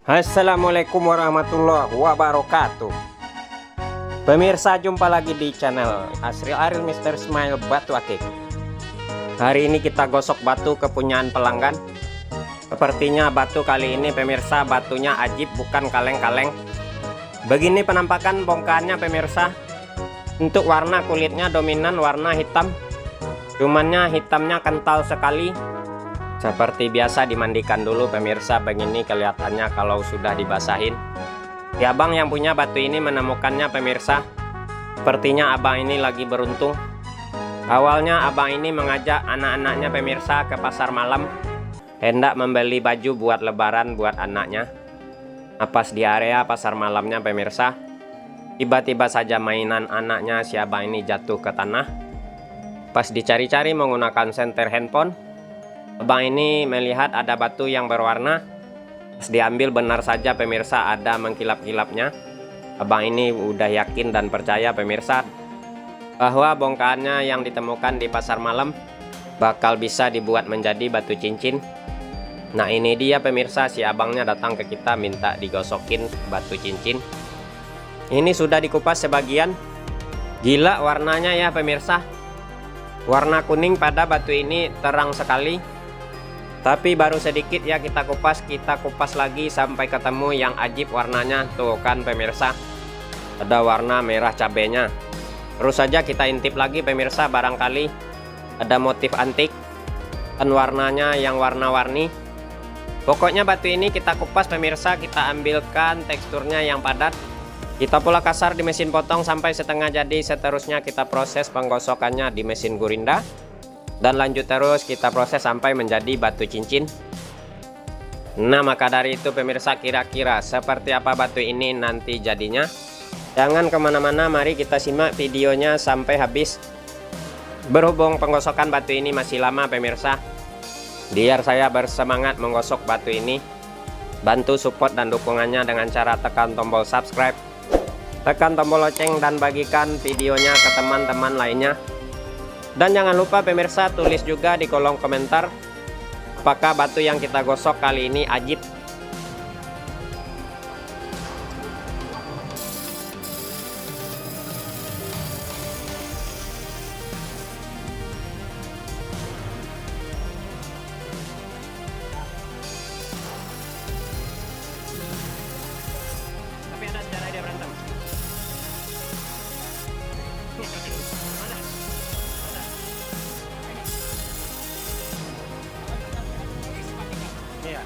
Assalamualaikum warahmatullahi wabarakatuh. Pemirsa, jumpa lagi di channel Asri Aril Mr. Smile Batu Akik. Hari ini kita gosok batu kepunyaan pelanggan. Sepertinya batu kali ini pemirsa, batunya ajib, bukan kaleng-kaleng. Begini penampakan bongkahannya pemirsa. Untuk warna kulitnya dominan warna hitam. Cumannya hitamnya kental sekali. Seperti biasa dimandikan dulu pemirsa, begini kelihatannya kalau sudah dibasahin. Si abang yang punya batu ini menemukannya pemirsa. Sepertinya abang ini lagi beruntung. Awalnya abang ini mengajak anak-anaknya pemirsa ke pasar malam, hendak membeli baju buat lebaran buat anaknya. Pas di area pasar malamnya pemirsa, tiba-tiba saja mainan anaknya si abang ini jatuh ke tanah. Pas dicari-cari menggunakan senter handphone, abang ini melihat ada batu yang berwarna. Pas diambil benar saja pemirsa ada mengkilap-kilapnya. Abang ini udah yakin dan percaya pemirsa bahwa bongkahannya yang ditemukan di pasar malam bakal bisa dibuat menjadi batu cincin. Nah ini dia pemirsa, si abangnya datang ke kita minta digosokin batu cincin. Ini sudah dikupas sebagian. Gila warnanya ya pemirsa. Warna kuning pada batu ini terang sekali. Tapi baru sedikit ya kita kupas lagi sampai ketemu yang ajib warnanya. Tuh kan pemirsa, ada warna merah cabenya. Terus saja kita intip lagi pemirsa, barangkali ada motif antik dan warnanya yang warna-warni. Pokoknya batu ini kita kupas pemirsa, kita ambilkan teksturnya yang padat. Kita pula kasar di mesin potong sampai setengah jadi. Seterusnya kita proses penggosokannya di mesin gurinda. Dan lanjut terus kita proses sampai menjadi batu cincin. Nah maka dari itu pemirsa, kira-kira seperti apa batu ini nanti jadinya? Jangan kemana-mana, mari kita simak videonya sampai habis. Berhubung penggosokan batu ini masih lama pemirsa, biar saya bersemangat menggosok batu ini, bantu support dan dukungannya dengan cara tekan tombol subscribe, tekan tombol lonceng, dan bagikan videonya ke teman-teman lainnya. Dan jangan lupa pemirsa, tulis juga di kolom komentar apakah batu yang kita gosok kali ini ajib. Tapi ada sejarah dia berantem. Iya.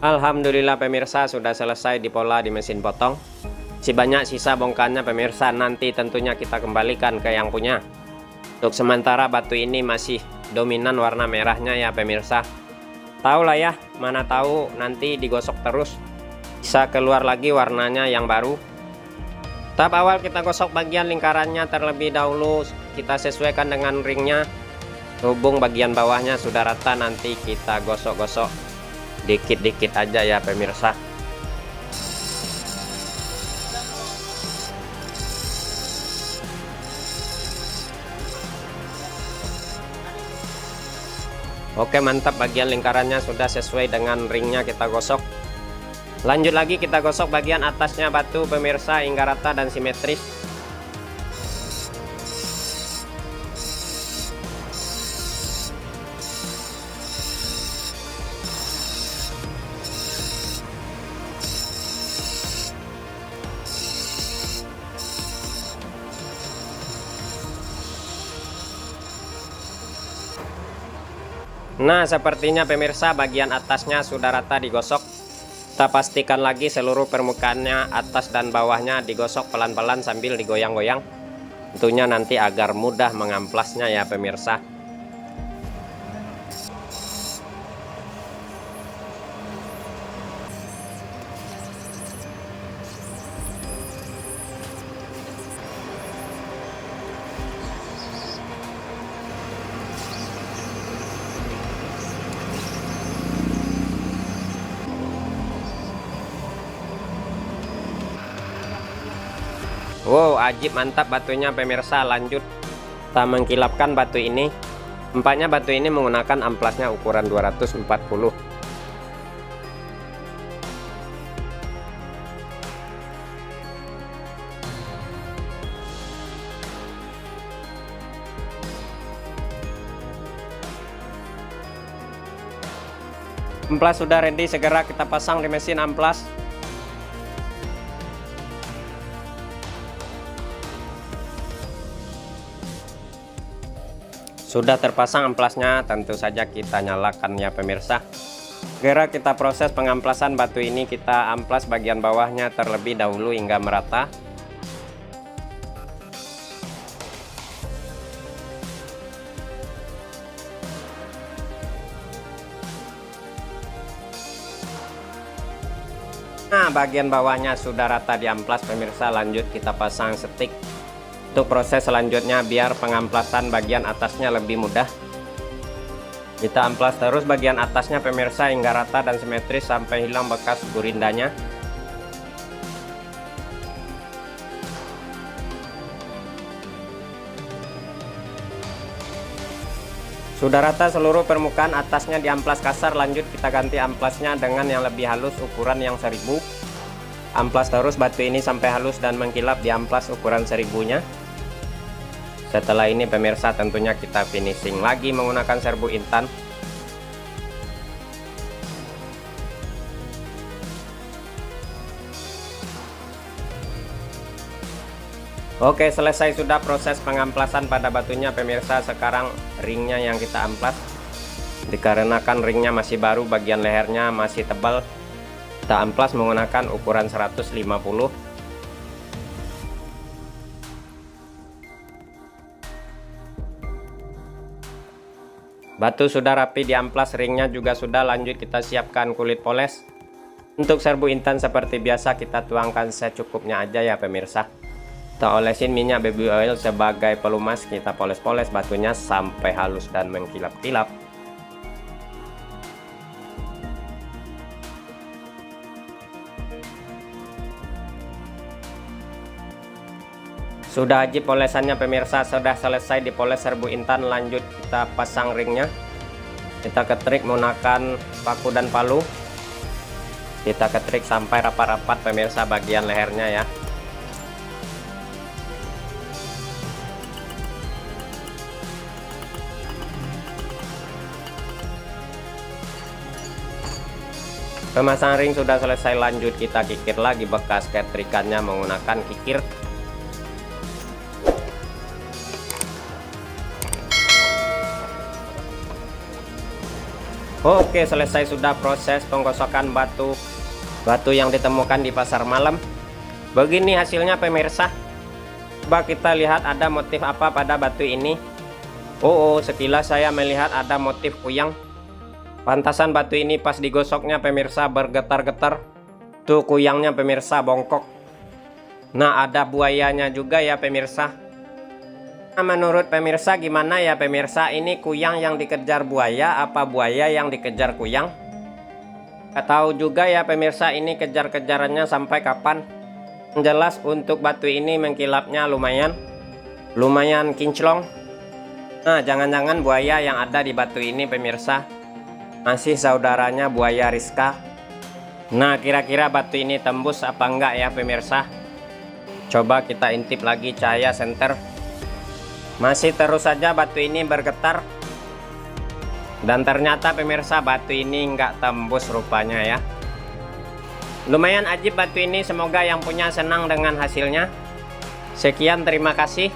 Alhamdulillah pemirsa, sudah selesai dipola di mesin potong. Si banyak sisa bongkahannya pemirsa nanti tentunya kita kembalikan ke yang punya. Untuk sementara batu ini masih dominan warna merahnya ya pemirsa. Tahu lah ya, mana tahu nanti digosok terus bisa keluar lagi warnanya yang baru. Tahap awal kita gosok bagian lingkarannya terlebih dahulu, kita sesuaikan dengan ringnya. Hubung bagian bawahnya sudah rata, nanti kita gosok-gosok dikit-dikit aja ya pemirsa. Oke mantap, bagian lingkarannya sudah sesuai dengan ringnya kita gosok. Lanjut lagi kita gosok bagian atasnya batu pemirsa hingga rata dan simetris. Nah sepertinya pemirsa bagian atasnya sudah rata digosok. Kita pastikan lagi seluruh permukaannya atas dan bawahnya digosok pelan-pelan sambil digoyang-goyang. Tentunya nanti agar mudah mengamplasnya ya pemirsa. Wow, ajib mantap batunya pemirsa. Lanjut kita mengkilapkan batu ini. Nampaknya batu ini menggunakan amplasnya ukuran 240. Amplas sudah ready, segera kita pasang di mesin amplas. Sudah terpasang amplasnya, tentu saja kita nyalakan ya pemirsa. Segera kita proses pengamplasan batu ini, kita amplas bagian bawahnya terlebih dahulu hingga merata. Nah, bagian bawahnya sudah rata diamplas pemirsa. Lanjut kita pasang stik. Untuk proses selanjutnya biar pengamplasan bagian atasnya lebih mudah, kita amplas terus bagian atasnya pemirsa hingga rata dan simetris sampai hilang bekas gurindanya. Sudah rata seluruh permukaan atasnya diamplas kasar. Lanjut kita ganti amplasnya dengan yang lebih halus ukuran yang 1000. Amplas terus batu ini sampai halus dan mengkilap di amplas ukuran 1000-nya. Setelah ini pemirsa tentunya kita finishing lagi menggunakan serbu intan. Oke, selesai sudah proses pengamplasan pada batunya pemirsa. Sekarang ringnya yang kita amplas. Dikarenakan ringnya masih baru, bagian lehernya masih tebal, kita amplas menggunakan ukuran 150. Batu sudah rapi diamplas, ringnya juga sudah. Lanjut kita siapkan kulit poles. Untuk serbu intan seperti biasa kita tuangkan secukupnya aja ya pemirsa. Kita olesin minyak baby oil sebagai pelumas, kita poles-poles batunya sampai halus dan mengkilap-kilap. Sudah ajib polesannya pemirsa, sudah selesai dipoles serbu intan. Lanjut kita pasang ringnya. Kita ketrik menggunakan paku dan palu. Kita ketrik sampai rapat-rapat pemirsa bagian lehernya ya. Pemasangan ring sudah selesai. Lanjut kita kikir lagi bekas ketrikannya menggunakan kikir. Oke, selesai sudah proses penggosokan batu yang ditemukan di pasar malam. Begini hasilnya pemirsa. Coba kita lihat ada motif apa pada batu ini. Oh, sekilas saya melihat ada motif kuyang. Pantasan batu ini pas digosoknya pemirsa bergetar-getar. Tuh kuyangnya pemirsa bongkok. Nah, ada buayanya juga ya pemirsa. Nah, menurut pemirsa gimana ya pemirsa, ini kuyang yang dikejar buaya apa buaya yang dikejar kuyang? Gak tahu juga ya pemirsa ini kejar-kejarannya sampai kapan. Yang jelas untuk batu ini mengkilapnya lumayan kinclong. Nah, jangan-jangan buaya yang ada di batu ini pemirsa masih saudaranya buaya Rizka. Nah, kira-kira batu ini tembus apa enggak ya pemirsa? Coba kita intip lagi cahaya senter. Masih terus saja batu ini bergetar. Dan ternyata pemirsa batu ini nggak tembus rupanya ya. Lumayan ajib batu ini, semoga yang punya senang dengan hasilnya. Sekian, terima kasih.